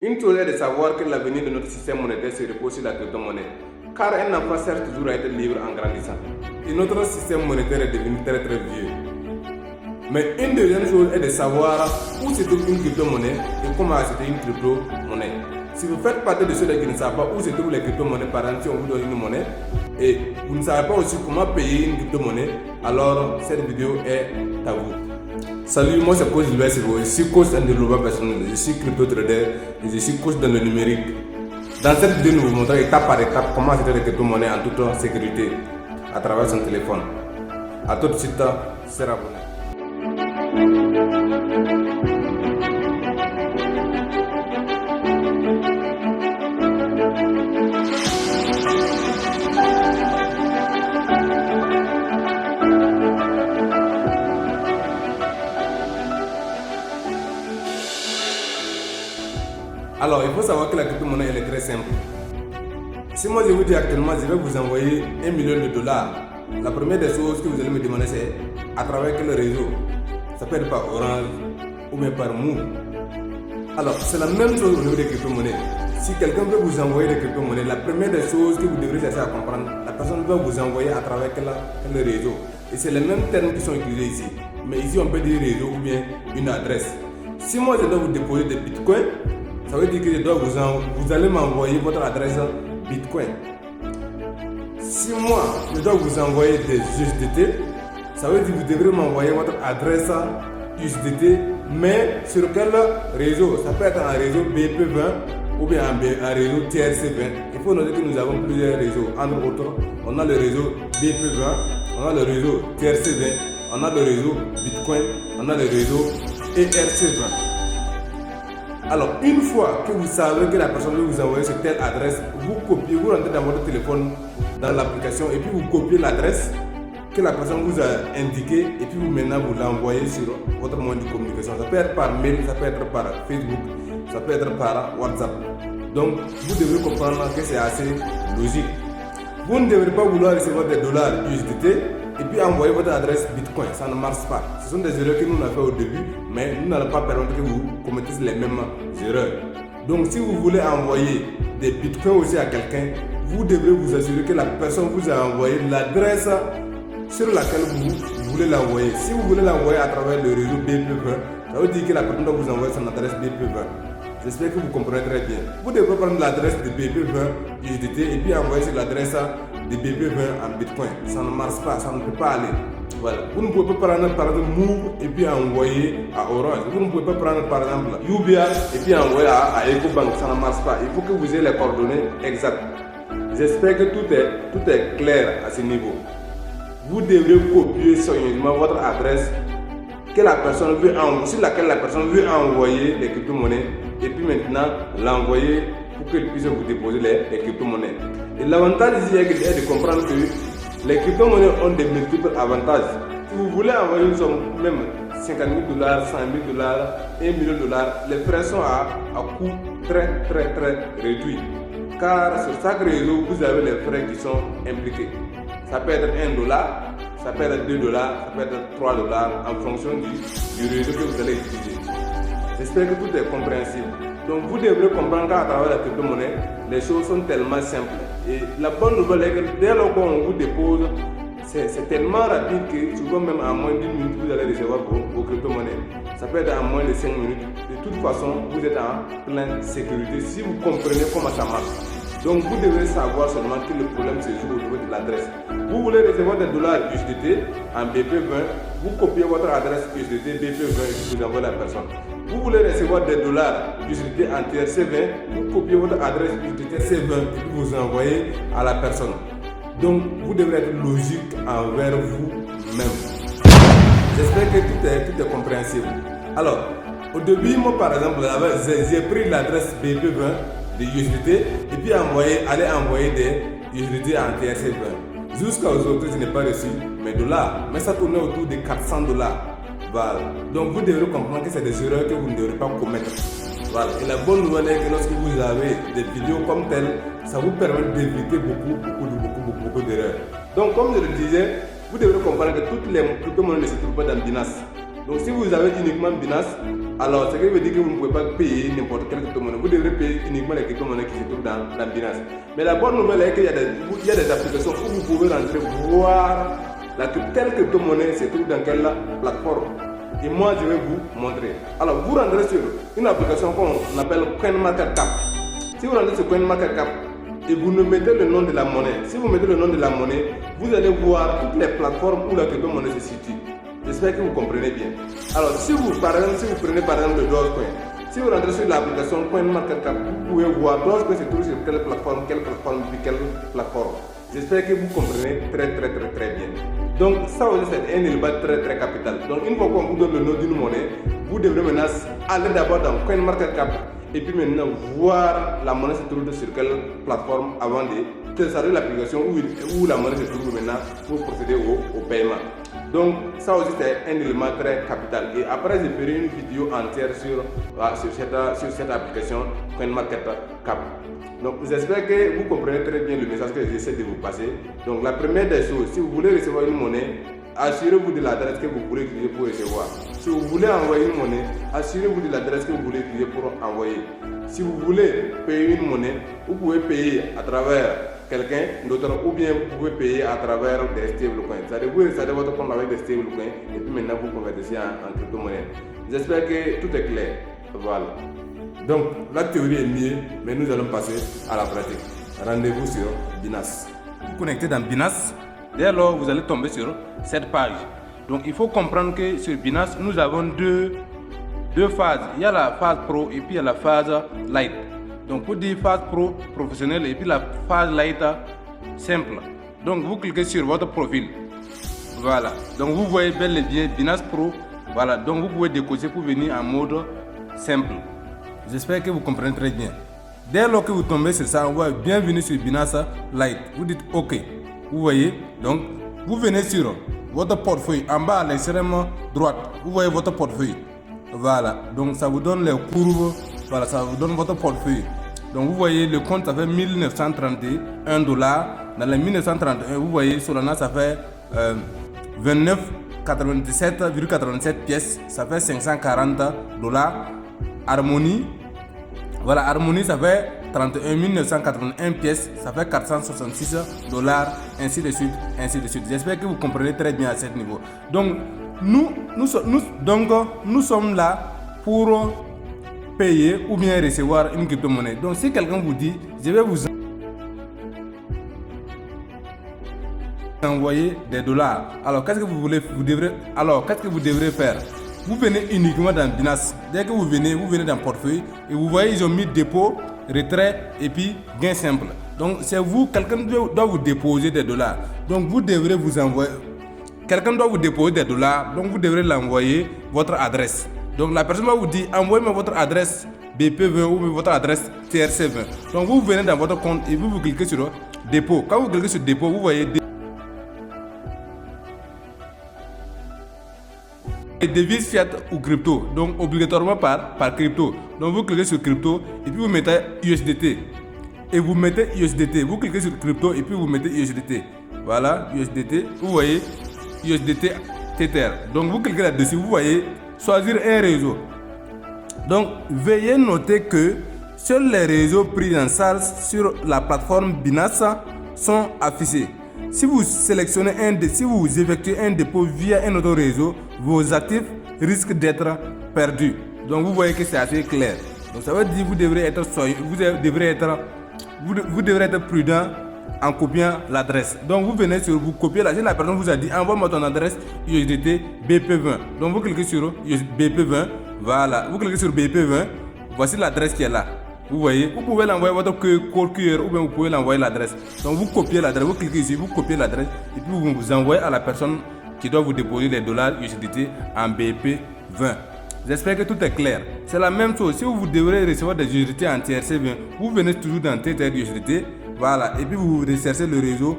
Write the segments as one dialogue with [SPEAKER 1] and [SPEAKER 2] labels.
[SPEAKER 1] Une chose est de savoir que l'avenir de notre système monétaire se repose sur la crypto-monnaie, car elle n'a pas certes toujours été libre en grandissant. Et notre système monétaire est devenu très vieux. Mais une deuxième chose est de savoir où se trouve une crypto-monnaie et comment acheter une crypto-monnaie. Si vous faites partie de ceux qui ne savent pas où se trouvent les crypto-monnaies, par exemple si on vous donne une monnaie, et vous ne savez pas aussi comment payer une crypto-monnaie, alors cette vidéo est à vous. Salut, moi c'est Coach Gilbert Sirvo, je suis coach en développement personnel, je suis crypto-trader et je suis coach dans le numérique. Dans cette vidéo, nous vous montrons étape par étape comment acheter les crypto-monnaies en toute sécurité à travers son téléphone. A tout de suite, c'est abonné. Alors, il faut savoir que la crypto-monnaie elle est très simple. Si moi je vous dis actuellement, je vais vous envoyer $1 million, la première des choses que vous allez me demander c'est à travers quel réseau. Ça peut être par Orange ou bien par Move. Alors, c'est la même chose au niveau des crypto-monnaies. Si quelqu'un veut vous envoyer des crypto-monnaies, la première des choses que vous devrez chercher à comprendre, la personne va vous envoyer à travers quel réseau. Et c'est les mêmes termes qui sont utilisés ici. Mais ici, on peut dire réseau ou bien une adresse. Si moi je dois vous déposer des bitcoins, ça veut dire que vous allez m'envoyer votre adresse Bitcoin. Si moi, je dois vous envoyer des USDT, ça veut dire que vous devrez m'envoyer votre adresse USDT, mais sur quel réseau? Ça peut être un réseau BP20 ou bien un réseau TRC20. Il faut noter que nous avons plusieurs réseaux. Entre autres, on a le réseau BP20, on a le réseau TRC20, on a le réseau Bitcoin, on a le réseau ERC20. Alors, une fois que vous savez que la personne veut vous envoyer sur telle adresse, vous copiez, vous rentrez dans votre téléphone, dans l'application, et puis vous copiez l'adresse que la personne vous a indiquée, et puis vous maintenant vous l'envoyez sur votre moyen de communication. Ça peut être par mail, ça peut être par Facebook, ça peut être par WhatsApp. Donc, vous devez comprendre que c'est assez logique. Vous ne devrez pas vouloir recevoir des dollars USDT et puis envoyer votre adresse Bitcoin, ça ne marche pas. Ce sont des erreurs que nous avons fait au début, mais nous n'allons pas permettre que vous commettiez les mêmes erreurs. Donc si vous voulez envoyer des Bitcoins aussi à quelqu'un, vous devrez vous assurer que la personne vous a envoyé l'adresse sur laquelle vous voulez l'envoyer. Si vous voulez l'envoyer à travers le réseau BP20, ça veut dire que la personne doit vous envoyer son adresse BP20. J'espère que vous comprenez très bien. Vous devrez prendre l'adresse de BP20 USDT et puis envoyer sur l'adresse de BP20 en Bitcoin. Ça ne marche pas, ça ne peut pas aller. Voilà. Vous ne pouvez pas prendre par exemple Move et puis envoyer à Orange. Vous ne pouvez pas prendre par exemple UBI et puis envoyer à EcoBank. Ça ne marche pas. Il faut que vous ayez les coordonnées exactes. J'espère que tout est clair à ce niveau. Vous devrez copier soigneusement votre adresse que la personne veut sur laquelle la personne veut envoyer les crypto-monnaies et puis maintenant l'envoyer pour qu'elle puisse vous déposer les crypto-monnaies. Et l'avantage ici est de comprendre que les crypto-monnaies ont des multiples avantages. Si vous voulez envoyer une somme, même $50 000, $100 000, $1 million, les frais sont à coût très réduit. Car sur chaque réseau, vous avez les frais qui sont impliqués. Ça peut être $1, ça peut être $2, ça peut être $3 en fonction du réseau que vous allez utiliser. J'espère que tout est compréhensible. Donc vous devrez comprendre qu'à travers la crypto-monnaie, les choses sont tellement simples. Et la bonne nouvelle est que dès lors qu'on vous dépose, c'est tellement rapide que souvent même en moins d'1 minute, vous allez recevoir vos crypto-monnaies. Ça peut être en moins de 5 minutes. De toute façon, vous êtes en pleine sécurité si vous comprenez comment ça marche. Donc vous devez savoir seulement que le problème se joue au niveau de l'adresse. Vous voulez recevoir des dollars USDT en BP20, vous copiez votre adresse USDT BP20 et vous envoyez la personne. Vous voulez recevoir des dollars USDT en TRC20, vous copiez votre adresse USDT C20 et vous envoyez à la personne. Donc vous devrez être logique envers vous-même. J'espère que tout est compréhensible. Alors, au début, moi par exemple, j'ai pris l'adresse BP20 de USDT et puis aller envoyer des USDT en TRC20. Jusqu'à aujourd'hui, je n'ai pas reçu mes dollars, mais ça tournait autour de $400. Voilà. Donc vous devrez comprendre que c'est des erreurs que vous ne devrez pas commettre. Voilà. Et la bonne nouvelle est que lorsque vous avez des vidéos comme telles, ça vous permet d'éviter beaucoup d'erreurs. Donc comme je le disais, vous devrez comprendre que toutes les crypto-monnaies ne se trouvent pas dans Binance. Donc si vous avez uniquement Binance, Alors, ce qui veut dire que vous ne pouvez pas payer n'importe quelle crypto-monnaie. Vous devrez payer uniquement les crypto-monnaies qui se trouvent dans Binance. Mais la bonne nouvelle est qu'il y a des applications où vous pouvez rentrer, voir quelle crypto-monnaie se trouve dans quelle plateforme. Et moi, je vais vous montrer. Alors, vous rentrez sur une application qu'on appelle CoinMarketCap. Si vous rentrez sur CoinMarketCap et vous ne mettez le nom de la monnaie, si vous mettez le nom de la monnaie, vous allez voir toutes les plateformes où la crypto-monnaie se situe. J'espère que vous comprenez bien. Alors, si vous prenez par exemple le Dogecoin, si vous rentrez sur l'application CoinMarketCap, vous pouvez voir Dogecoin se trouve sur quelle plateforme, puis quelle plateforme. J'espère que vous comprenez très bien. Donc, ça aussi c'est un élément très capital. Donc, une fois qu'on vous donne le nom d'une monnaie, vous devrez maintenant aller d'abord dans CoinMarketCap et puis maintenant voir la monnaie se trouve sur quelle plateforme avant de télécharger l'application où la monnaie se trouve maintenant pour procéder au paiement. Donc ça aussi c'est un élément très capital. Et après je ferai une vidéo entière sur cette application CoinMarketCap. Donc j'espère que vous comprenez très bien le message que j'essaie de vous passer. Donc la première des choses, si vous voulez recevoir une monnaie, assurez-vous de l'adresse que vous voulez utiliser pour recevoir. Si vous voulez envoyer une monnaie, assurez-vous de l'adresse que vous voulez utiliser pour envoyer. Si vous voulez payer une monnaie, vous pouvez payer à travers quelqu'un d'autre ou bien vous pouvez payer à travers des stablecoins. C'est-à-dire vous recevez votre compte avec des stablecoins et puis maintenant vous convertissez en crypto-monnaie. J'espère que tout est clair. Voilà. Donc la théorie est mieux, mais nous allons passer à la pratique. Rendez-vous sur Binance. Vous connectez dans Binance. Dès lors, vous allez tomber sur cette page. Donc il faut comprendre que sur Binance, nous avons deux phases. Il y a la phase pro et puis il y a la phase light. Donc pour dire phase pro professionnelle et puis la phase light simple. Donc vous cliquez sur votre profil. Voilà. Donc vous voyez bel et bien Binance Pro. Voilà. Donc vous pouvez décocher pour venir en mode simple. J'espère que vous comprenez très bien. Dès lors que vous tombez sur ça, on voit bienvenue sur Binance Lite. Vous dites OK. Vous voyez. Donc vous venez sur votre portefeuille en bas à l'extrême droite. Vous voyez votre portefeuille. Voilà. Donc ça vous donne les courbes. Voilà, ça vous donne votre portefeuille. Donc vous voyez le compte ça fait 1931 $. Dans les 1931, vous voyez Solana ça fait 29,97,87 pièces, ça fait 540 $. Harmony, voilà, Harmony ça fait 31 981 pièces, ça fait 466 $, ainsi de suite, ainsi de suite. J'espère que vous comprenez très bien à ce niveau. Donc nous sommes là pour payer ou bien recevoir une crypto-monnaie. Donc si quelqu'un vous dit, je vais vous envoyer des dollars, alors qu'est-ce que vous devrez faire? Vous venez uniquement dans Binance. Dès que vous venez dans portefeuille et vous voyez ils ont mis dépôt, retrait et puis gain simple. Donc c'est vous, quelqu'un doit vous déposer des dollars. Donc vous devrez vous envoyer. Quelqu'un doit vous déposer des dollars, donc vous devrez l'envoyer votre adresse. Donc la personne va vous dire envoyez-moi votre adresse BP20 ou votre adresse TRC20. Donc vous venez dans votre compte et vous cliquez sur dépôt. Quand vous cliquez sur dépôt, vous voyez des devises fiat ou crypto. Donc obligatoirement par crypto. Donc vous cliquez sur crypto et puis vous mettez USDT. Et vous mettez USDT. Vous cliquez sur crypto et puis vous mettez USDT. Voilà, USDT. Vous voyez USDT Tether. Donc vous cliquez là-dessus, vous voyez choisir un réseau. Donc veuillez noter que seuls les réseaux pris en charge sur la plateforme Binance sont affichés. Si vous sélectionnez si vous effectuez un dépôt via un autre réseau, vos actifs risquent d'être perdus. Donc vous voyez que c'est assez clair. Donc ça veut dire que vous devrez être prudent en copiant l'adresse. Donc vous venez sur vous copiez la personne vous a dit envoie-moi ton adresse USDT BP20. Donc vous cliquez sur BP20. Voilà, vous cliquez sur BP20. Voici l'adresse qui est là. Vous voyez, vous pouvez l'envoyer votre code QR ou bien vous pouvez l'envoyer l'adresse. Donc vous copiez l'adresse, vous cliquez ici, vous copiez l'adresse et puis vous envoyez à la personne qui doit vous déposer les dollars USDT en BP20. J'espère que tout est clair. C'est la même chose. Si vous devrez recevoir des USDT en TRC20, vous venez toujours dans Tether USDT. Voilà, et puis vous recherchez le réseau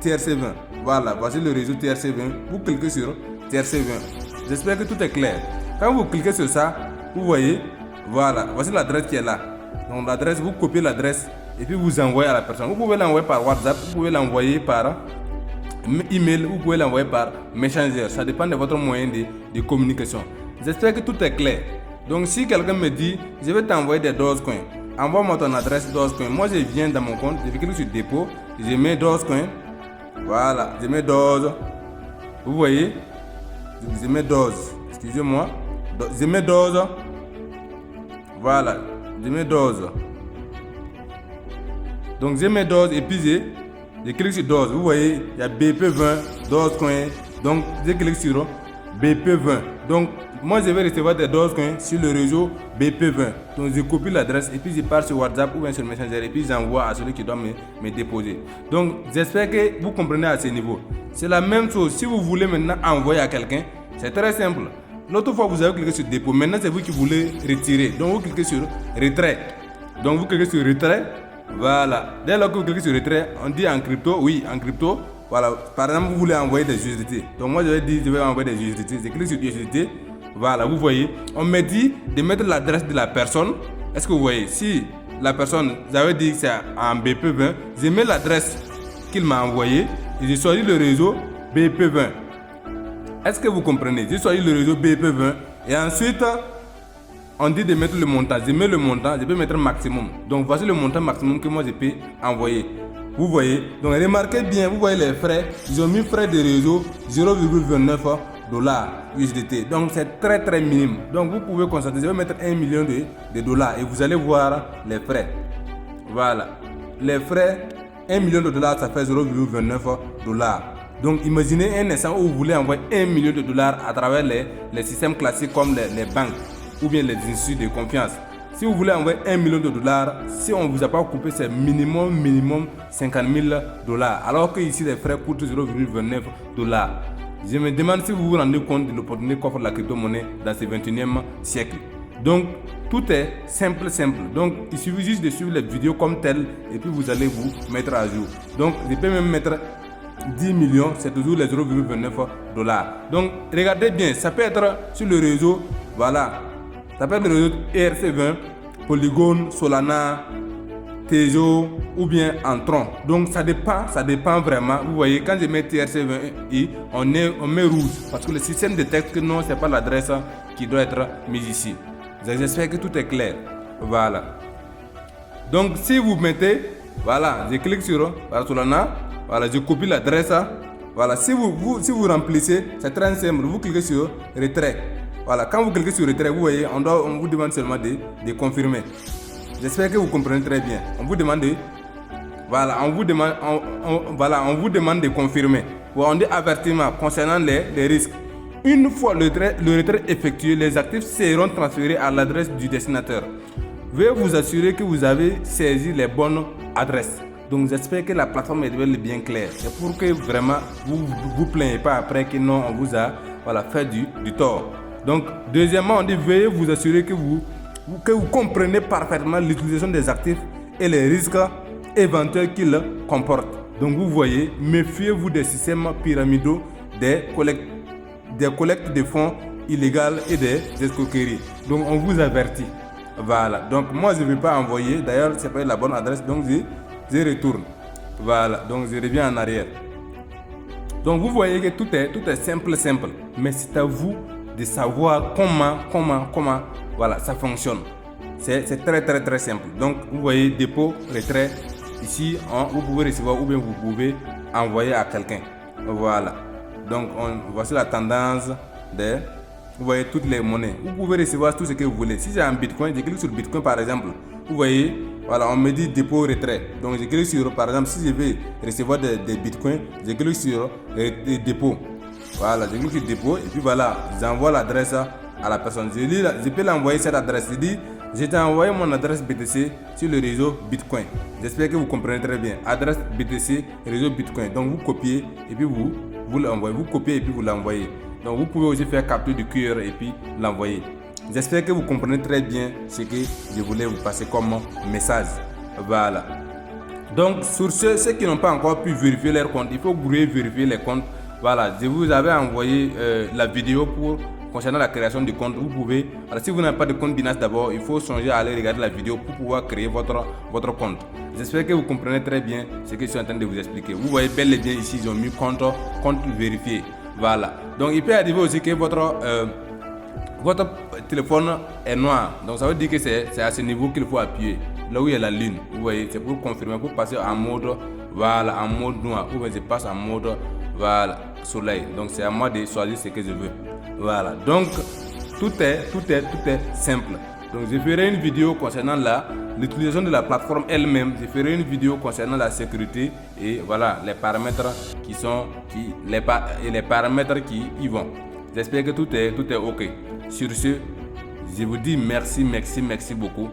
[SPEAKER 1] TRC20. Voilà, voici le réseau TRC20. Vous cliquez sur TRC20. J'espère que tout est clair. Quand vous cliquez sur ça, vous voyez, voilà, voici l'adresse qui est là. Donc l'adresse, vous copiez l'adresse et puis vous envoyez à la personne. Vous pouvez l'envoyer par WhatsApp, vous pouvez l'envoyer par email, vous pouvez l'envoyer par Messenger. Ça dépend de votre moyen de communication. J'espère que tout est clair. Donc si quelqu'un me dit, je vais t'envoyer des Dogecoin, envoie-moi ton adresse Dogecoin. Moi je viens dans mon compte, je clique sur dépôt, je mets Dogecoin. Voilà, je mets Doge. Vous voyez, je mets Doge. Excusez-moi. Je mets Doge. Voilà, je mets Doge. Donc je mets Doge et puis je clique sur Doge. Vous voyez, il y a BP20, Dogecoin. Donc je clique sur BP20. Donc moi je vais recevoir des Dogecoin sur le réseau BP20. Donc je copie l'adresse et puis je pars sur WhatsApp ou bien sur Messenger et puis j'envoie à celui qui doit me déposer. Donc j'espère que vous comprenez à ce niveau. C'est la même chose. Si vous voulez maintenant envoyer à quelqu'un, c'est très simple. L'autre fois vous avez cliqué sur dépôt. Maintenant c'est vous qui voulez retirer. Donc vous cliquez sur retrait. Donc vous cliquez sur retrait. Voilà. Dès lors que vous cliquez sur retrait, on dit en crypto. Oui, en crypto. Voilà. Par exemple, vous voulez envoyer des USDT. Donc moi je vais dire je vais envoyer des USDT. Je clique sur USDT. Voilà, vous voyez. On me dit de mettre l'adresse de la personne. Est-ce que vous voyez? Si la personne, vous avez dit que c'est en BP20, je mets l'adresse qu'il m'a envoyée et je choisis le réseau BP20. Est-ce que vous comprenez? Je choisis le réseau BP20 et ensuite on dit de mettre le montant. Je mets le montant, je peux mettre maximum. Donc voici le montant maximum que moi je peux envoyer. Vous voyez? Donc remarquez bien, vous voyez les frais. Ils ont mis frais de réseau 0,29 dollars USDT. Donc c'est très très minime. Donc vous pouvez constater, je vais mettre 1 million de dollars et vous allez voir les frais. Voilà. Les frais, 1 million de dollars, ça fait 0,29 dollars. Donc imaginez un instant où vous voulez envoyer 1 million de dollars à travers les systèmes classiques comme les banques ou bien les instituts de confiance. Si vous voulez envoyer 1 million de dollars, si on ne vous a pas coupé, c'est minimum 50 000 dollars. Alors que ici les frais coûtent 0,29 dollars. Je me demande si vous vous rendez compte de l'opportunité qu'offre la crypto-monnaie dans ce 21e siècle. Donc tout est simple. Donc il suffit juste de suivre les vidéos comme telles et puis vous allez vous mettre à jour. Donc je peux même mettre 10 millions, c'est toujours les 0,29 dollars. Donc regardez bien, ça peut être sur le réseau, voilà. Ça peut être le réseau ERC20, Polygon, Solana, Tejo ou bien Antron. Donc ça dépend vraiment. Vous voyez, quand je mets TRC20i, on met rouge parce que le système détecte que non, c'est pas l'adresse qui doit être mise ici. J'espère que tout est clair. Voilà. Donc si vous mettez, voilà, je clique sur Solana, voilà, je copie l'adresse. Voilà, si vous remplissez, c'est très simple. Vous cliquez sur retrait. Voilà, quand vous cliquez sur retrait, vous voyez, on vous demande seulement de confirmer. J'espère que vous comprenez très bien. On vous demande de, voilà, on vous demande de confirmer. On dit avertissement concernant les risques. Une fois le retrait effectué, les actifs seront transférés à l'adresse du destinataire. Veuillez vous assurer que vous avez saisi les bonnes adresses. Donc j'espère que la plateforme est bien claire. C'est pour que vraiment vous plaignez pas après que non, on vous a fait du tort. Donc deuxièmement, on dit veuillez vous assurer que vous comprenez parfaitement l'utilisation des actifs et les risques éventuels qu'ils comportent. Donc vous voyez, méfiez-vous des systèmes pyramidaux, des collectes de fonds illégales et des escroqueries. Donc on vous avertit. Voilà. Donc moi je ne vais pas envoyer. D'ailleurs, c'est pas la bonne adresse. Donc je retourne. Voilà. Donc je reviens en arrière. Donc vous voyez que tout est simple. Mais c'est à vous de savoir comment voilà, ça fonctionne. C'est très simple. Donc vous voyez dépôt, retrait. Ici, vous pouvez recevoir ou bien vous pouvez envoyer à quelqu'un. Voilà. Donc voici la tendance des. Vous voyez toutes les monnaies. Vous pouvez recevoir tout ce que vous voulez. Si j'ai un Bitcoin, je clique sur Bitcoin par exemple. Vous voyez, voilà, on me dit dépôt, retrait. Donc je clique sur, par exemple, si je veux recevoir des Bitcoins, je clique sur dépôt. Voilà, je clique sur dépôt et puis voilà, j'envoie l'adresse à la personne. Je peux l'envoyer cette adresse. Je dis, je t'ai envoyé mon adresse BTC sur le réseau Bitcoin. J'espère que vous comprenez très bien. Adresse BTC, réseau Bitcoin. Donc vous copiez et puis vous l'envoyez. Vous copiez et puis vous l'envoyez. Donc vous pouvez aussi faire capture du QR et puis l'envoyer. J'espère que vous comprenez très bien ce que je voulais vous passer comme message. Voilà. Donc sur ceux qui n'ont pas encore pu vérifier leur compte, il faut vérifier les comptes. Voilà, je vous avais envoyé la vidéo concernant la création du compte. Vous pouvez, alors si vous n'avez pas de compte Binance d'abord, il faut songer à aller regarder la vidéo pour pouvoir créer votre compte. J'espère que vous comprenez très bien ce que je suis en train de vous expliquer. Vous voyez bel et bien ici, ils ont mis compte vérifié. Voilà. Donc il peut arriver aussi que votre téléphone est noir. Donc ça veut dire que c'est à ce niveau qu'il faut appuyer. Là où il y a la lune, vous voyez, c'est pour confirmer, pour passer en mode, voilà, en mode noir. Ou bien je passe en mode, voilà, soleil. Donc c'est à moi de choisir ce que je veux. Voilà, donc tout est simple. Donc je ferai une vidéo concernant l'utilisation de la plateforme elle-même. Je ferai une vidéo concernant la sécurité et voilà les paramètres les paramètres qui y vont. J'espère que tout est ok. Sur ce, je vous dis merci beaucoup.